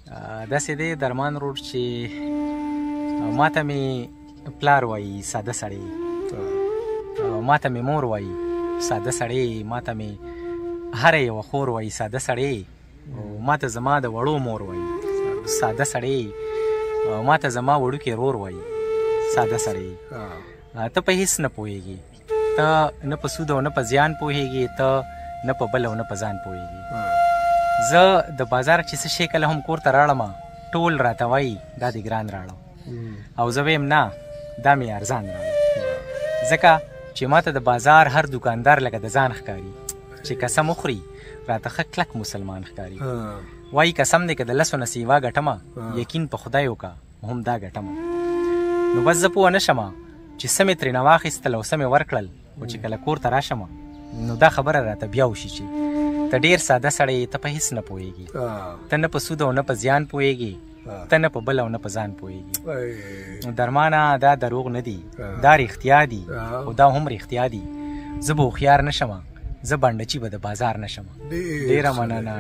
داسې دی درمان روډ چې ماته مې پلار وایي ساده سړی، ماته مې مور وایي ساده سړی، ماته مې هره یوه خور وایي ساده سړی، ماته زما د وړو مور وایي ساده سړی، ماته زما وړوکی رور وایي ساده سړی. ته په هیڅ نه پوهېږي، ته نه په سود او نه په زیان پوهېږي، ته نه په بل او نه په ځان پوهېږي. زه د بازار چې څه شی کله هم کور ته راړم ټول راته وایي دا دې ګران راړه، او زه ویم نه دا مې ارزان راړه، ځکه چې ماته د بازار هر دکاندار لکه د ځان ښکاري چې قسم وخوري راته ښه کلک مسلمان ښکاري. وایي قسم دی که د لسو نه سیوا ګټمه یقین په خدای وکړه هم دا ګټمه. نو بس زه پوه نه شمه چې څه مې ترېنه واخیستل او څه مې ورکړل، خو چې کله کور ته راشمه نو دا خبره راته بیا وشي چې ته ډېر ساده سړی، ته په هیڅ نه پوهېږي، ته نه په سود او نه په زیان پوهېږي، ته نه په بل او نه په ځان پوهېږي. درمانه دا دروغ نه دي، دا رښتیا دي، خو دا هم رښتیا دي. زه به هوښیار نه شمه، زه بانډچي به د بازار نه شمه. ډېره مننه.